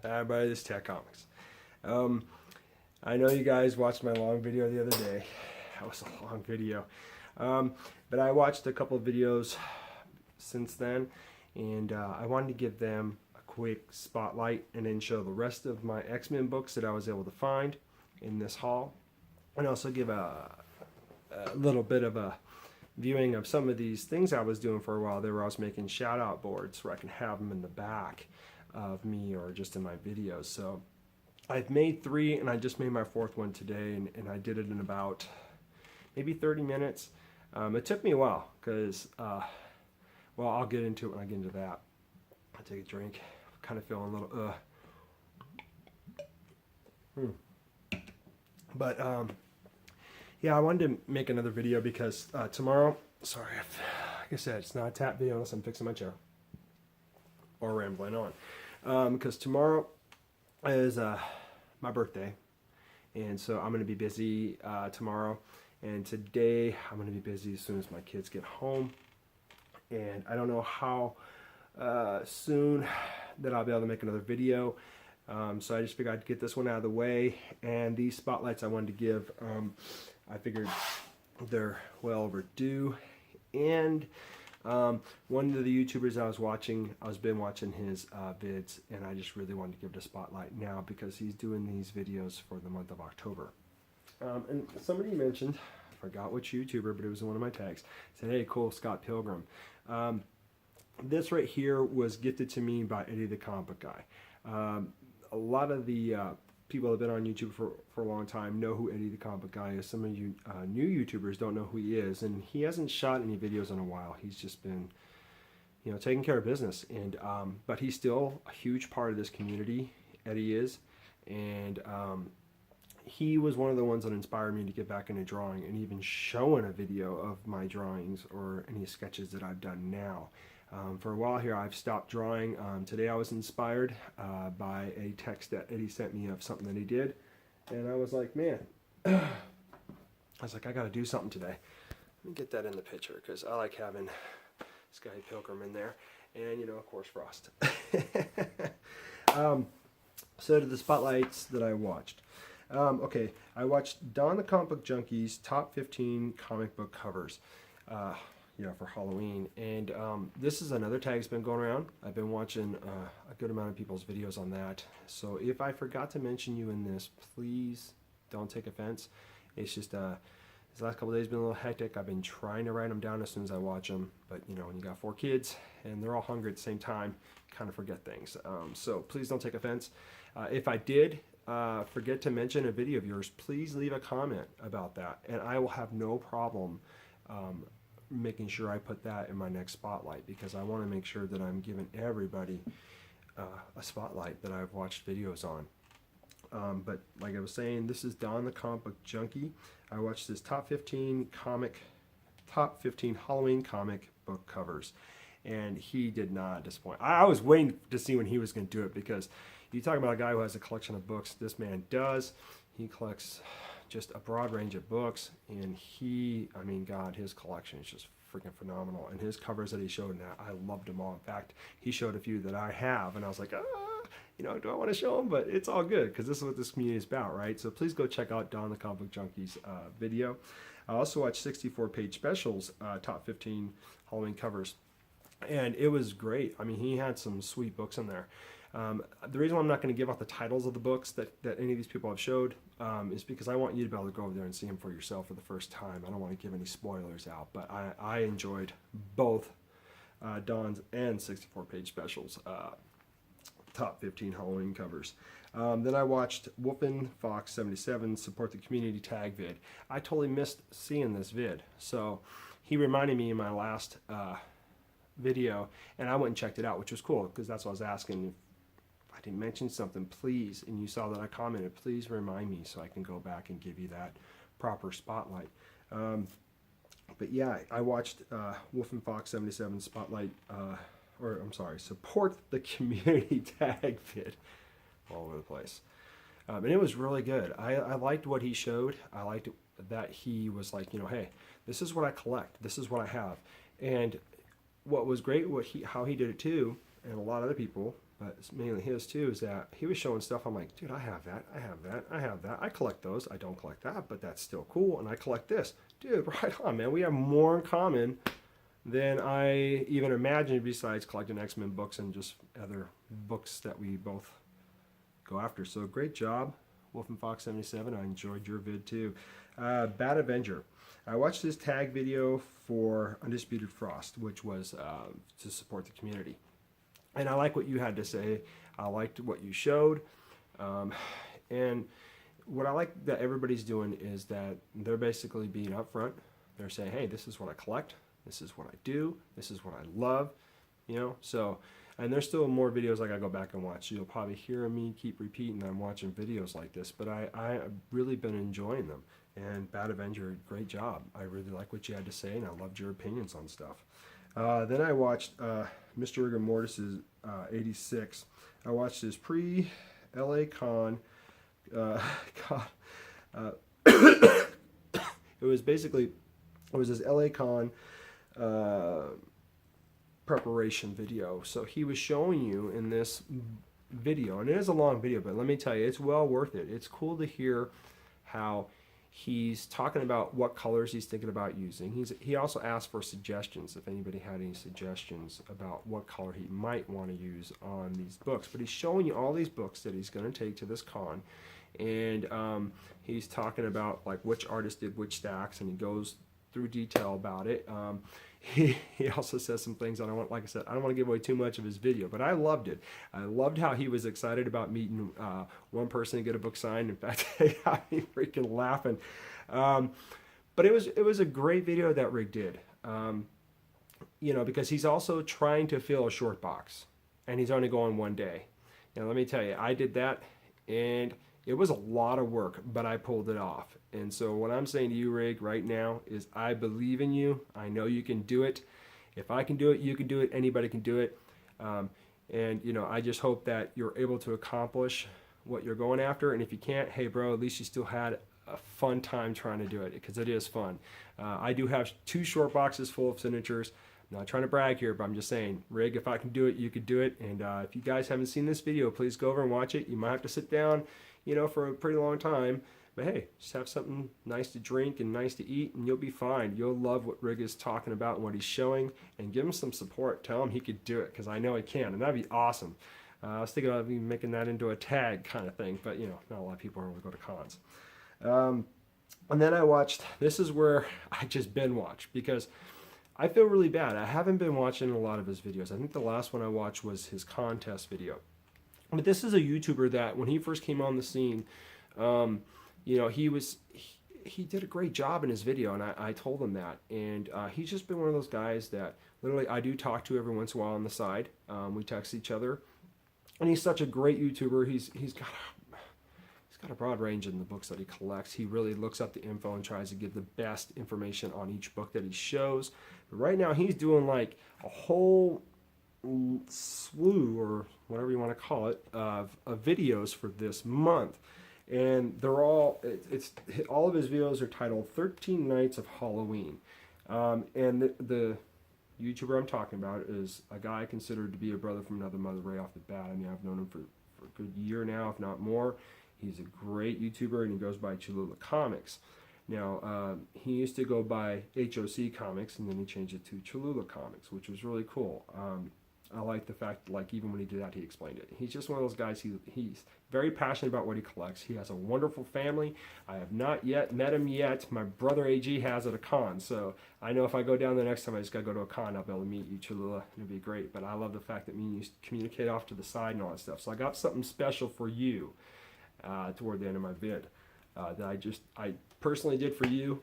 Hi everybody, this is Tech Comics. I know you guys watched my long video the other day. That was a long video. But I watched a couple of videos since then, and I wanted to give them a quick spotlight and then show the rest of my X-Men books that I was able to find in this haul, and also give a little bit of a viewing of some of these things I was doing for a while there, where I was making shout out boards where I can have them in the back of me or just in my videos. So I've made 3 and I just made my 4th one today, and I did it in about maybe 30 minutes. It took me a while because, well, I'll get into it when I get into that. I'll take a drink. I'm kind of feeling a little, But, yeah, I wanted to make another video because tomorrow, sorry, like I said, it's not a tap video unless I'm fixing my chair or rambling on. Because tomorrow is my birthday, and so I'm going to be busy tomorrow, and today I'm going to be busy as soon as my kids get home, and I don't know how soon that I'll be able to make another video. So I just figured I'd get this one out of the way, and these spotlights I wanted to give, I figured they're well overdue. And one of the YouTubers I was watching, I was been watching his vids, and I just really wanted to give it a spotlight now because he's doing these videos for the month of October. And somebody mentioned, I forgot which YouTuber, but it was in one of my tags, said, "Hey, cool, Scott Pilgrim." This right here was gifted to me by Eddie the Comic Book Guy. A lot of the people that have been on YouTube for a long time know who Eddie the Comic Book Guy is. Some of you new YouTubers don't know who he is, and he hasn't shot any videos in a while. He's just been, you know, taking care of business, and but he's still a huge part of this community. Eddie is, and he was one of the ones that inspired me to get back into drawing, and even showing a video of my drawings or any sketches that I've done now. For a while here, I've stopped drawing. Today I was inspired by a text that Eddie sent me of something that he did, and I was like, man, I got to do something today. Let me get that in the picture because I like having Scott Pilgrim in there, and you know, of course, Frost. So to the spotlights that I watched. Okay, I watched Don the Comic Book Junkie's top 15 comic book covers. For Halloween, and this is another tag that's been going around. I've been watching a good amount of people's videos on that, so if I forgot to mention you in this, please don't take offense. It's just these last couple of days have been a little hectic. I've been trying to write them down as soon as I watch them, but you know, when you got 4 kids and they're all hungry at the same time, you kind of forget things. So please don't take offense. If I did forget to mention a video of yours, please leave a comment about that, and I will have no problem making sure I put that in my next spotlight, because I want to make sure that I'm giving everybody a spotlight that I've watched videos on. But like I was saying, this is Don the Comic Book Junkie. I watched his top 15 Halloween comic book covers, and he did not disappoint. I was waiting to see when he was going to do it, because you talk about a guy who has a collection of books. This man does. He collects just a broad range of books, and I mean, God, his collection is just freaking phenomenal. And his covers that he showed, now, I loved them all. In fact, he showed a few that I have, and I was like, you know, do I want to show them? But it's all good, because this is what this community is about, right? So please go check out Don the Comic Book Junkie's video. I also watched 64-page specials, top 15 Halloween covers, and it was great. I mean, he had some sweet books in there. The reason why I'm not going to give out the titles of the books that any of these people have showed is because I want you to be able to go over there and see them for yourself for the first time. I don't want to give any spoilers out, but I enjoyed both Don's and 64-page specials, top 15 Halloween covers. Then I watched Wolfen Fox 77 support the community tag vid. I totally missed seeing this vid, so he reminded me in my last video, and I went and checked it out, which was cool, because that's what I was asking. If I didn't mention something, please, and you saw that I commented, please remind me so I can go back and give you that proper spotlight. But yeah, I watched Wolfen Fox 77 spotlight, support the community tag vid all over the place. And it was really good. I liked what he showed. I liked that he was like, you know, hey, this is what I collect. This is what I have. And what was great, how he did it too, and a lot of other people, but it's mainly his too, is that he was showing stuff. I'm like, dude, I have that, I have that, I have that. I collect those. I don't collect that, but that's still cool. And I collect this. Dude, right on, man. We have more in common than I even imagined, besides collecting X-Men books and just other books that we both go after. So great job, Wolf and Fox 77. I enjoyed your vid too. Bad Avenger. I watched this tag video for Undisputed Frost, which was to support the community. And I like what you had to say. I liked what you showed. And what I like that everybody's doing is that they're basically being upfront. They're saying, hey, this is what I collect. This is what I do. This is what I love. You know, so, and there's still more videos like I go back and watch. You'll probably hear me keep repeating that I'm watching videos like this, but I've really been enjoying them. And Bad Avenger, great job. I really like what you had to say, and I loved your opinions on stuff. Then I watched Mr. Rigor Mortis's 86. I watched his pre-LA Con. It was basically, it was his LA Con preparation video. So he was showing you in this video, and it is a long video, but let me tell you, it's well worth it. It's cool to hear how he's talking about what colors he's thinking about using. He also asked for suggestions, if anybody had any suggestions about what color he might want to use on these books. But he's showing you all these books that he's going to take to this con, and he's talking about like which artist did which stacks, and he goes through detail about it. He also says some things I don't want, like I said, I don't want to give away too much of his video, but I loved it. I loved how he was excited about meeting one person to get a book signed. In fact, it got me freaking laughing. But it was a great video that Rig did. You know, because he's also trying to fill a short box, and he's only going one day. Now, let me tell you, I did that, and it was a lot of work, but I pulled it off. And so what I'm saying to you, Rig, right now is I believe in you. I know you can do it. If I can do it, you can do it. Anybody can do it. And, you know, I just hope that you're able to accomplish what you're going after. And if you can't, hey, bro, at least you still had a fun time trying to do it, because it is fun. I do have 2 short boxes full of signatures. I'm not trying to brag here, but I'm just saying, Rig, if I can do it, you could do it. And if you guys haven't seen this video, please go over and watch it. You might have to sit down, you know, for a pretty long time. But hey, just have something nice to drink and nice to eat, and you'll be fine. You'll love what Rig is talking about and what he's showing, and give him some support. Tell him he could do it, because I know he can, and that'd be awesome. I was thinking of even making that into a tag kind of thing, but you know, not a lot of people are going to go to cons. And then I watched, this is where I just binge watched, because I feel really bad. I haven't been watching a lot of his videos. I think the last one I watched was his contest video. But this is a YouTuber that when he first came on the scene, you know, he did a great job in his video, and I told him that. And he's just been one of those guys that literally I do talk to every once in a while on the side. We text each other, and he's such a great YouTuber. He's got a broad range in the books that he collects. He really looks up the info and tries to give the best information on each book that he shows. But right now he's doing like a whole slew, or whatever you want to call it, of videos for this month. And they're all, all of his videos are titled 13 Nights of Halloween. And the YouTuber I'm talking about is a guy considered to be a brother from another mother right off the bat. I mean, I've known him for a good year now, if not more. He's a great YouTuber, and he goes by Cholula Comics. Now, he used to go by HOC Comics, and then he changed it to Cholula Comics, which was really cool. I like the fact, like, even when he did that, he explained it. He's just one of those guys, he's very passionate about what he collects. He has a wonderful family. I have not yet met him yet. My brother AG has at a con, so I know if I go down the next time, I just got to go to a con, I'll be able to meet you, Cholula. It'll be great. But I love the fact that me and you communicate off to the side and all that stuff. So I got something special for you toward the end of my vid that I personally did for you.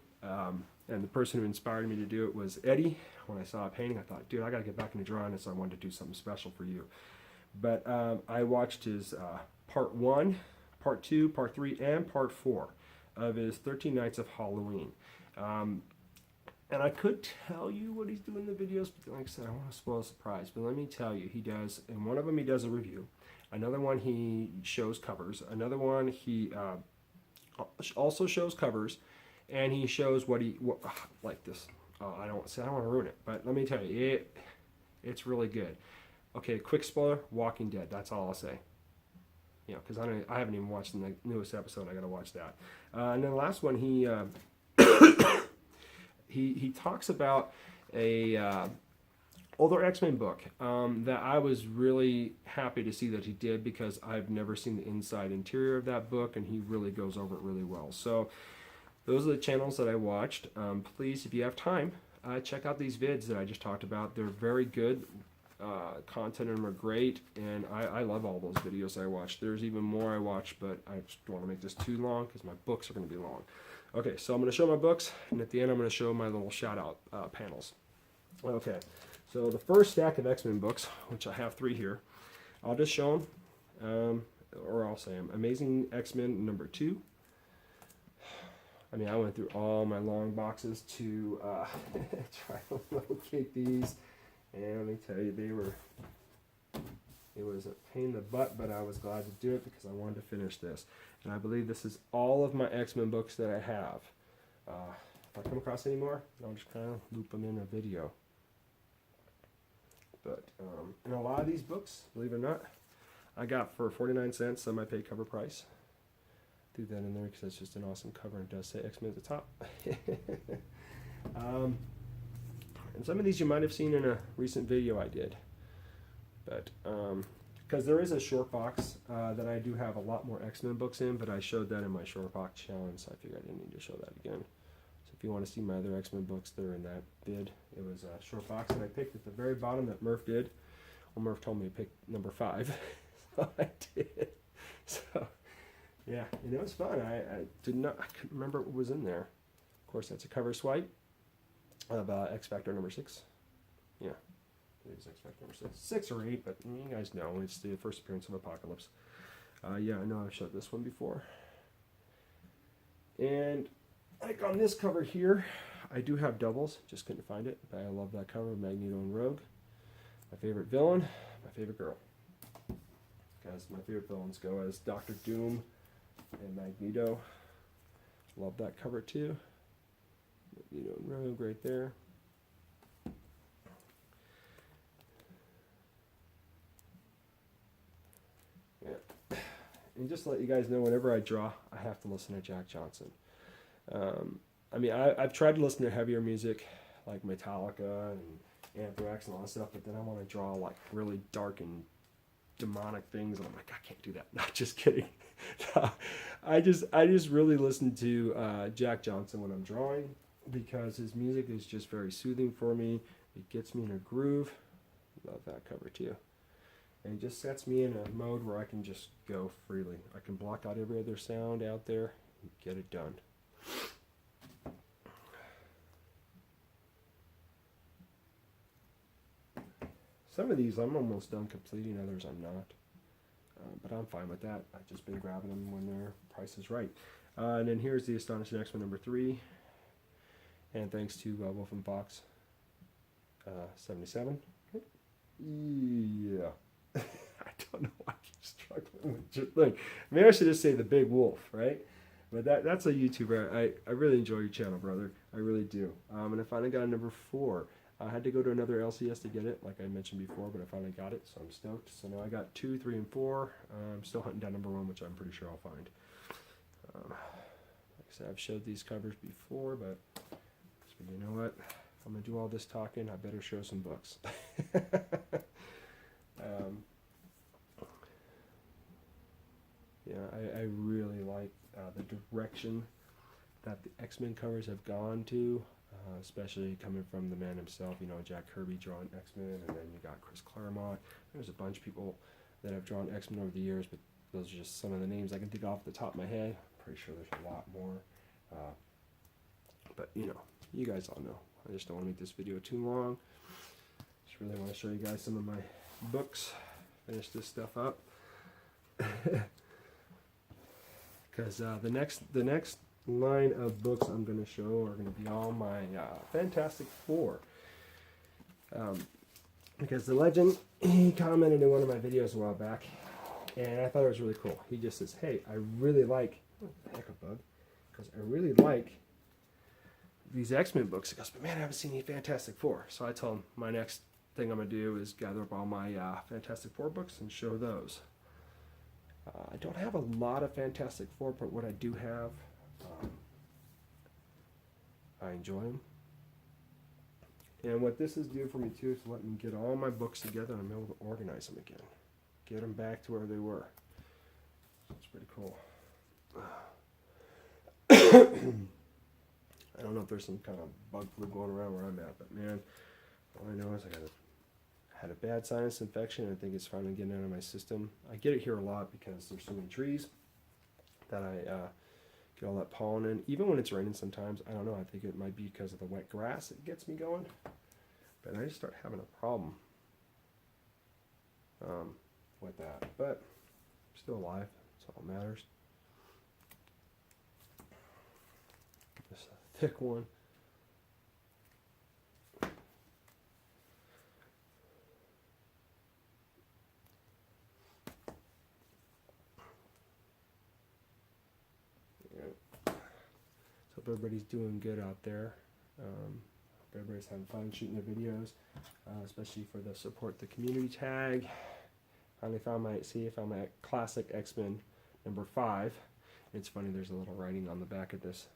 And the person who inspired me to do it was Eddie. When I saw a painting, I thought, dude, I got to get back into drawing, so I wanted to do something special for you. But I watched his part 1, part 2, part 3, and part 4 of his 13 Nights of Halloween. And I could tell you what he's doing in the videos, but like I said, I don't want to spoil the surprise. But let me tell you, he does, in one of them he does a review. Another one he shows covers. Another one he also shows covers. And he shows like this. I don't want to ruin it, but let me tell you, it's really good. Okay, quick spoiler: Walking Dead. That's all I'll say. You know, because I haven't even watched the newest episode. I got to watch that. And then the last one, he talks about a older X-Men book that I was really happy to see that he did, because I've never seen the inside interior of that book, and he really goes over it really well. So those are the channels that I watched. Please, if you have time, check out these vids that I just talked about. They're very good. Content of them are great, and I love all those videos I watch. There's even more I watch, but I just don't want to make this too long because my books are going to be long. Okay, so I'm going to show my books, and at the end I'm going to show my little shout out panels. Okay, so the first stack of X-Men books, which I have 3 here, I'll just show them, or I'll say them. Amazing X-Men number 2. I mean, I went through all my long boxes to try to locate these. And let me tell you, it was a pain in the butt, but I was glad to do it because I wanted to finish this. And I believe this is all of my X-Men books that I have. If I come across any more, I'll just kind of loop them in a video. But, and a lot of these books, believe it or not, I got for 49 cents on my paid cover price. Threw that in there because it's just an awesome cover, and it does say X-Men at the top. And some of these you might have seen in a recent video I did. But, because there is a short box that I do have a lot more X-Men books in, but I showed that in my short box challenge, so I figured I didn't need to show that again. So if you want to see my other X-Men books, they're in that vid. It was a short box that I picked at the very bottom that Murph did. Well, Murph told me to pick number 5, so I did. So, yeah, and it was fun. I couldn't remember what was in there. Of course, that's a cover swipe of X Factor number 6. Yeah, it is X Factor number 6 or 8, but you guys know it's the first appearance of Apocalypse. Yeah, I know I've showed this one before. And like on this cover here, I do have doubles, just couldn't find it, but I love that cover of Magneto and Rogue. My favorite villain, my favorite girl. Because my favorite villains go as Doctor Doom and Magneto. Love that cover too. Magneto and Rogue right there. Yeah. And just to let you guys know, whenever I draw, I have to listen to Jack Johnson. I mean, I've tried to listen to heavier music like Metallica and Anthrax and all that stuff, but then I want to draw like really dark and demonic things, and I'm like, I can't do that. Not just kidding. I just really listen to Jack Johnson when I'm drawing, because his music is just very soothing for me. It gets me in a groove. Love that cover too. And it just sets me in a mode where I can just go freely. I can block out every other sound out there and get it done. Some of these I'm almost done completing, others I'm not. But I'm fine with that. I've just been grabbing them when their price is right. And then here's the Astonishing X-Men number 3. And thanks to Wolf and Fox 77. Yeah. I don't know why I keep struggling with your thing. Maybe I should just say the Big Wolf, right? But that's a YouTuber. I really enjoy your channel, brother. I really do. And I finally got a number 4. I had to go to another LCS to get it, like I mentioned before, but I finally got it, so I'm stoked. So now I got 2, 3, and 4. I'm still hunting down number 1, which I'm pretty sure I'll find. Like I said, I've showed these covers before, but you know what? If I'm going to do all this talking, I better show some books. Yeah, I really like the direction that the X-Men covers have gone to. Especially coming from the man himself, you know, Jack Kirby drawing X-Men, and then you got Chris Claremont. There's a bunch of people that have drawn X-Men over the years, but those are just some of the names I can think off the top of my head. I'm pretty sure there's a lot more. But, you know, you guys all know. I just don't want to make this video too long. Just really want to show you guys some of my books. Finish this stuff up. Because the next line of books I'm going to show are going to be all my Fantastic Four. Because the Legend, he commented in one of my videos a while back, and I thought it was really cool. He just says, hey, I really like, heck of a bug, because I really like these X-Men books. He goes, but man, I haven't seen any Fantastic Four. So I told him my next thing I'm going to do is gather up all my Fantastic Four books and show those. I don't have a lot of Fantastic Four, but what I do have, I enjoy them. And what this is doing for me too is let me get all my books together and I'm able to organize them again. Get them back to where they were. That's pretty cool. I don't know if there's some kind of bug flu going around where I'm at, but man, all I know is had a bad sinus infection. I think it's finally getting out of my system. I get it here a lot because there's so many trees that I get all that pollen in. Even when it's raining sometimes, I don't know, I think it might be because of the wet grass that gets me going. But I just start having a problem with that. But I'm still alive, that's all that matters. This is a thick one. Hope everybody's doing good out there. Hope everybody's having fun shooting their videos, especially for the support the community tag. Finally found my classic X-Men number 5. It's funny, there's a little writing on the back of this.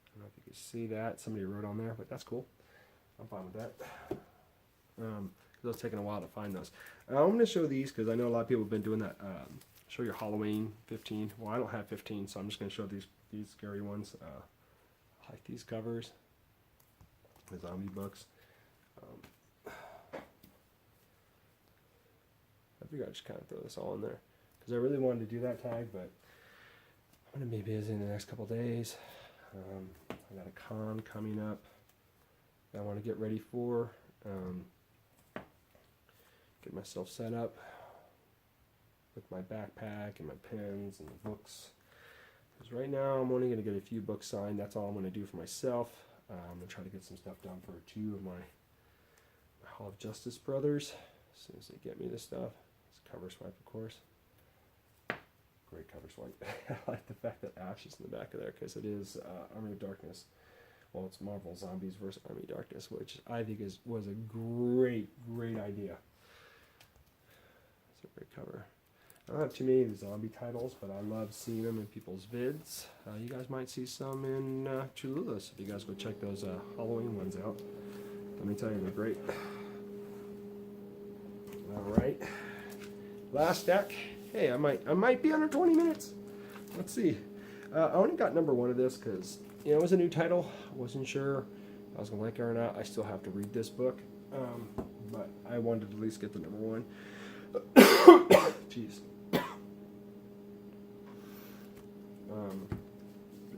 I don't know if you can see that. Somebody wrote on there, but that's cool. I'm fine with that. It was taking a while to find those. I'm going to show these because I know a lot of people have been doing that. Show your Halloween 15. Well, I don't have 15, so I'm just going to show these scary ones. I like these covers, the zombie books. I figure I'd just kind of throw this all in there because I really wanted to do that tag, but I'm going to be busy in the next couple days. I got a con coming up that I want to get ready for. Get myself set up with my backpack and my pens and the books. Because right now I'm only going to get a few books signed. That's all I'm going to do for myself. I'm going to try to get some stuff done for 2 of my Hall of Justice brothers. As soon as they get me this stuff. It's cover swipe, of course. Great cover swipe. I like the fact that Ash is in the back of there because it is Army of Darkness. Well, it's Marvel Zombies vs. Army of Darkness, which I think was a great idea. It's a great cover. I don't have too many of the zombie titles, but I love seeing them in people's vids. You guys might see some in Chululas if you guys go check those Halloween ones out. Let me tell you, they're great. Alright. Last deck. Hey, I might be under 20 minutes. Let's see. I only got number 1 of this because, you know, it was a new title. I wasn't sure if I was going to like it or not. I still have to read this book. But I wanted to at least get the number 1. Jeez.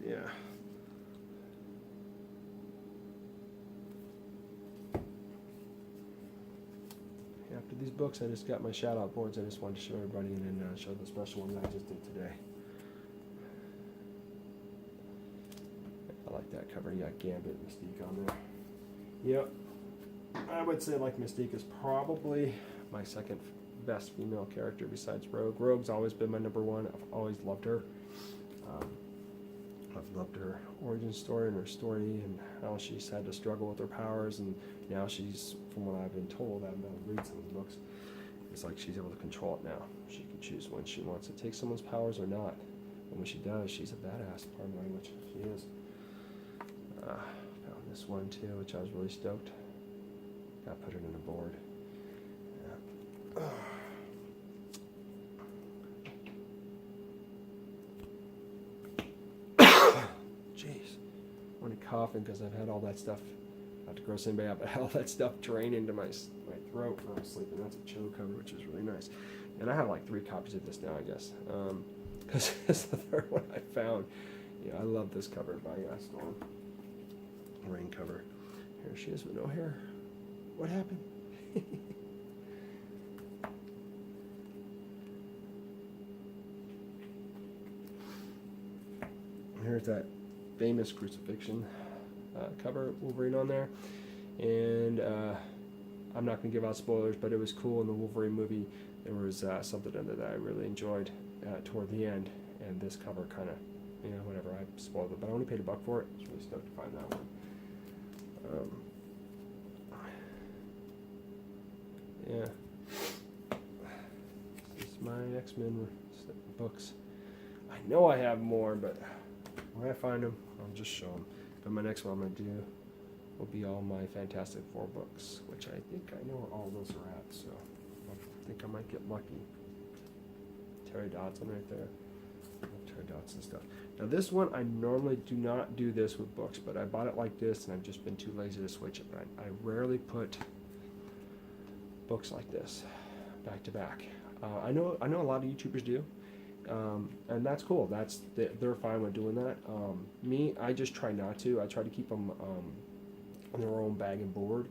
Yeah. After these books, I just got my shout out boards. I just wanted to show everybody and then show the special one that I just did today. I like that cover. You got Gambit and Mystique on there. Yep. I would say like Mystique is probably my second best female character besides Rogue. Rogue's always been my number 1. I've always loved her. I've loved her origin story and her story and how she's had to struggle with her powers, and now she's, from what I've been told, I've been able to read some of the books, it's like she's able to control it now. She can choose when she wants to take someone's powers or not. And when she does, she's a badass, pardon my language. She is. Found this one too, which I was really stoked. Got put it in a board. Yeah. Jeez, I'm only coughing because I've had all that stuff, not to gross anybody out, but I had all that stuff drain into my throat when I was sleeping. That's a chill cover, which is really nice. And I have like 3 copies of this now, I guess, because it's the 3rd one I found. Yeah, I love this cover by Storm. Rain cover. Here she is with no hair. What happened? Here's that famous crucifixion cover, Wolverine on there. And I'm not going to give out spoilers, but it was cool in the Wolverine movie. There was something in there that I really enjoyed toward the end. And this cover kind of, you know, whatever, I spoiled it. But I only paid $1 for it. I was really stoked to find that one. Yeah. This is my X-Men books. I know I have more, but when I find them, I'll just show them. But my next one I'm going to do will be all my Fantastic Four books, which I think I know where all those are at, so I think I might get lucky. Terry Dodson right there. Terry Dodson stuff. Now this one, I normally do not do this with books, but I bought it like this, and I've just been too lazy to switch it. But I rarely put books like this back to back. I know a lot of YouTubers do, and that's cool. They're fine with doing that. Me, I just try not to. I try to keep them on their own bag and board,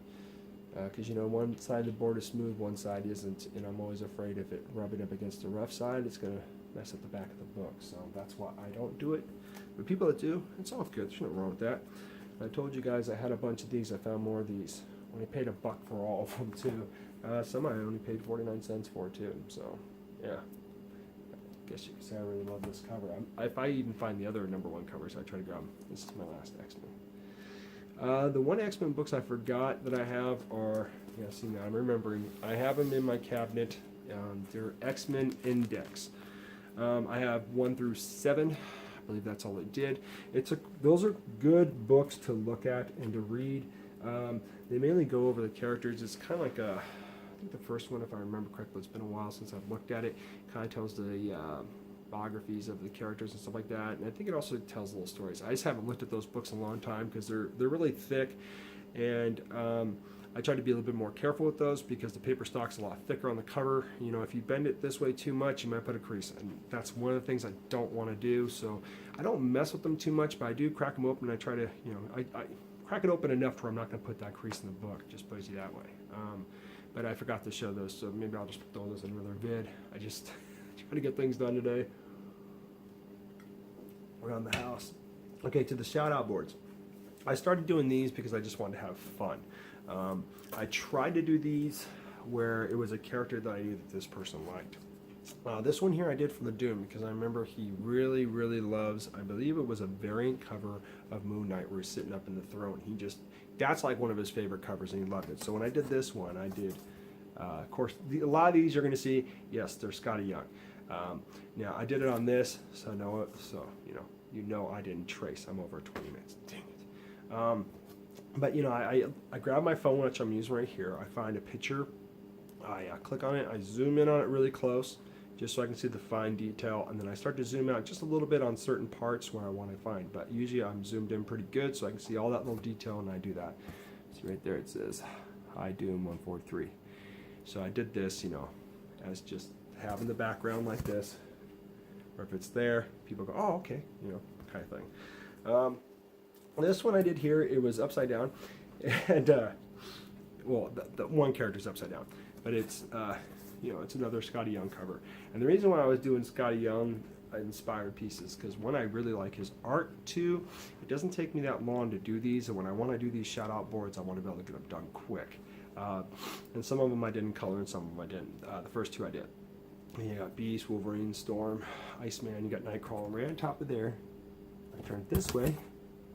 because you know, one side of the board is smooth, one side isn't, and I'm always afraid if it rubbing up against the rough side, it's gonna mess up the back of the book. So that's why I don't do it. But people that do, it's all good. There's nothing wrong with that. I told you guys I had a bunch of these. I found more of these. I only paid $1 for all of them too. Some I only paid 49 cents for too. So yeah, I guess you could say I really love this cover. If I even find the other #1 covers, I try to grab them. This is my last X-Men. The one X-Men books I forgot that I have are, yeah, see now I'm remembering. I have them in my cabinet. They're X-Men Index. I have 1 through 7. I believe that's all it did. Those are good books to look at and to read. They mainly go over the characters. It's kind of like I think the first one, if I remember correctly, it's been a while since I've looked at it, kind of tells the biographies of the characters and stuff like that. And I think it also tells little stories. I just haven't looked at those books in a long time because they're really thick, and I try to be a little bit more careful with those because the paper stock's a lot thicker on the cover. You know, if you bend it this way too much, you might put a crease, and that's one of the things I don't want to do. So I don't mess with them too much, but I do crack them open, and I try to, you know, I crack it open enough where I'm not going to put that crease in the book, just plays you that way. But I forgot to show those, so maybe I'll just throw those in another vid. I just try to get things done today around the house. Okay, to the shout out boards. I started doing these because I just wanted to have fun. I tried to do these where it was a character that I knew that this person liked. This one here I did for the Doom because I remember he really, really loves, I believe it was a variant cover of Moon Knight where he's sitting up in the throne. That's like one of his favorite covers, and he loved it. So when I did this one, I did, of course, a lot of these you're going to see, yes, they're Skottie Young. Now I did it on this, so you know I didn't trace. I'm over 20 minutes. Dang it. But you know, I grab my phone, which I'm using right here. I find a picture. I click on it. I zoom in on it really close, just so I can see the fine detail, and then I start to zoom out just a little bit on certain parts where I want to find. But usually I'm zoomed in pretty good, so I can see all that little detail, and I do that. See right there, it says Hi Doom 143. So I did this, you know, as just having the background like this, or if it's there, people go, oh, okay, you know, kind of thing. This one I did here, it was upside down, and well, the one character's upside down, but it's you know, it's another Skottie Young cover. And the reason why I was doing Skottie Young inspired pieces, because one, I really like his art. Two, it doesn't take me that long to do these, and when I want to do these shout out boards, I want to be able to get them done quick. And some of them I didn't color, and some of them I didn't. The first two I did. You got Beast, Wolverine, Storm, Iceman. You got Nightcrawler right on top of there. I turn it this way.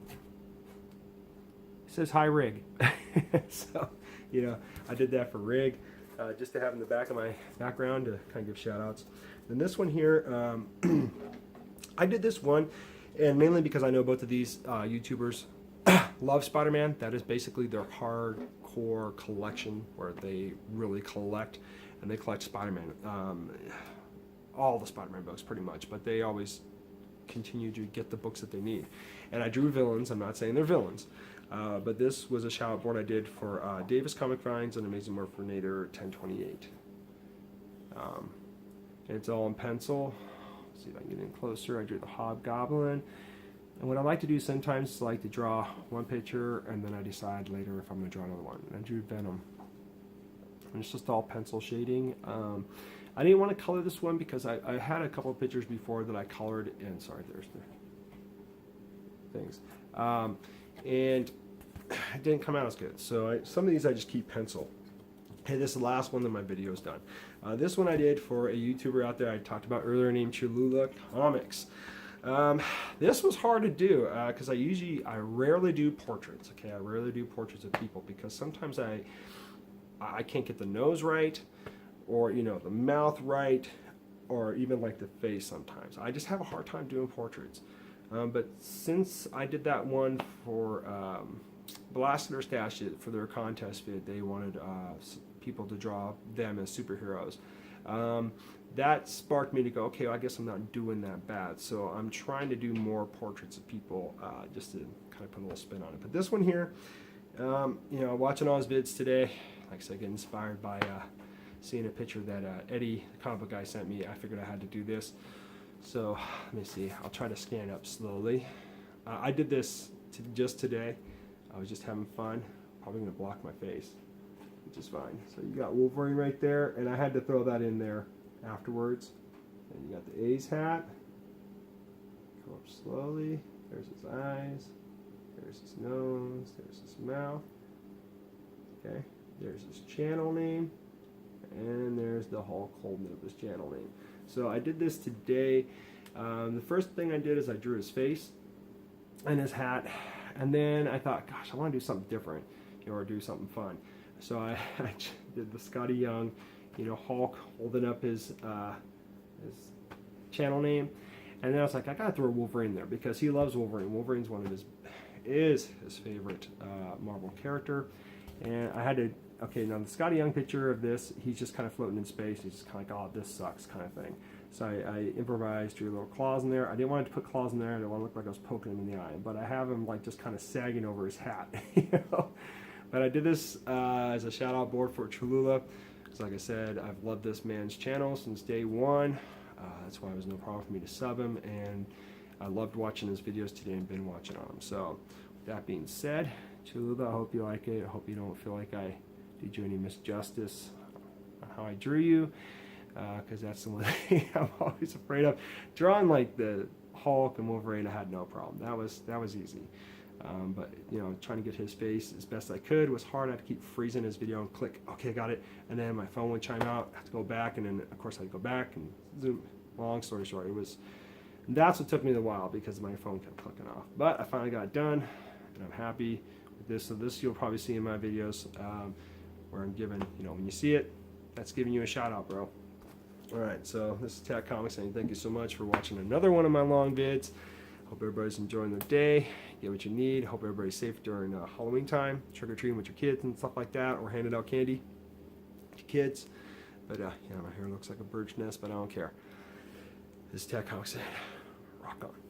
It says Hi Rig. So, you know, I did that for Rig, just to have in the back of my background to kind of give shout outs. Then this one here, I did this one, and mainly because I know both of these YouTubers love Spider-Man. That is basically their hardcore collection, where they really collect, and they collect Spider-Man. All the Spider-Man books pretty much, but they always continue to get the books that they need. And I drew villains. I'm not saying they're villains, but this was a shout out board I did for Davis Comic Finds and Amazing Morphinator 1028. And it's all in pencil. Let's see if I can get in closer. I drew the Hobgoblin. And what I like to do sometimes is like to draw one picture, and then I decide later if I'm going to draw another one. And I drew Venom. And it's just all pencil shading. I didn't want to color this one because I had a couple of pictures before that I colored, and sorry, there's the things. And it didn't come out as good. So some of these I just keep pencil. Hey, this is the last one that my video is done. This one I did for a YouTuber out there I talked about earlier named Cholula Comics. This was hard to do because I rarely do portraits. Okay, I rarely do portraits of people because sometimes I I can't get the nose right, or you know, the mouth right, or even like the face sometimes. I just have a hard time doing portraits. But since I did that one for Blasted or Stashed It for their contest vid, they wanted people to draw them as superheroes. That sparked me to go, okay, well, I guess I'm not doing that bad. So I'm trying to do more portraits of people just to kind of put a little spin on it. But this one here, you know, watching all his vids today, like I said, get inspired by seeing a picture that Eddie, the comic book guy, sent me. I figured I had to do this. So let me see. I'll try to scan up slowly. I did this just today. I was just having fun. Probably going to block my face, which is fine. So you got Wolverine right there, and I had to throw that in there afterwards. And you got the A's hat. Go up slowly. There's his eyes. There's his nose. There's his mouth. Okay. There's his channel name. And there's the Hulk holding up his channel name. So I did this today. The first thing I did is I drew his face and his hat, and then I thought, gosh, I want to do something different, you know, or do something fun. So I did the Scotty Young, you know, Hulk holding up his channel name, and then I was like, I gotta throw Wolverine there because he loves Wolverine. Wolverine's one of his favorite Marvel character, and I had to. Okay, now the Scotty Young picture of this, he's just kind of floating in space. He's just kind of like, oh, this sucks kind of thing. So I improvised, drew little claws in there. I didn't want to put claws in there. I didn't want to look like I was poking him in the eye. But I have him like just kind of sagging over his hat. You know? But I did this as a shout out board for Cholula. Because like I said, I've loved this man's channel since day one. That's why it was no problem for me to sub him. And I loved watching his videos today and been watching on them. So with that being said, Cholula, I hope you like it. I hope you don't feel like I did you any misjustice on how I drew you, because that's the one thing I'm always afraid of. Drawing like the Hulk and Wolverine, I had no problem. That was easy. But you know, trying to get his face as best I could was hard. I had to keep freezing his video and click, okay, I got it, and then my phone would chime out. I had to go back, and then of course I'd go back and zoom. Long story short, that's what took me a while because my phone kept clicking off. But I finally got it done, and I'm happy with this. So this you'll probably see in my videos. Where I'm giving, you know, when you see it, that's giving you a shout out, bro. Alright, so this is Tat Comics saying thank you so much for watching another one of my long vids. Hope everybody's enjoying their day, get what you need. Hope everybody's safe during Halloween time, trick-or-treating with your kids and stuff like that, or handing out candy to kids. But yeah, my hair looks like a bird's nest, but I don't care. This is Tat Comics saying, rock on.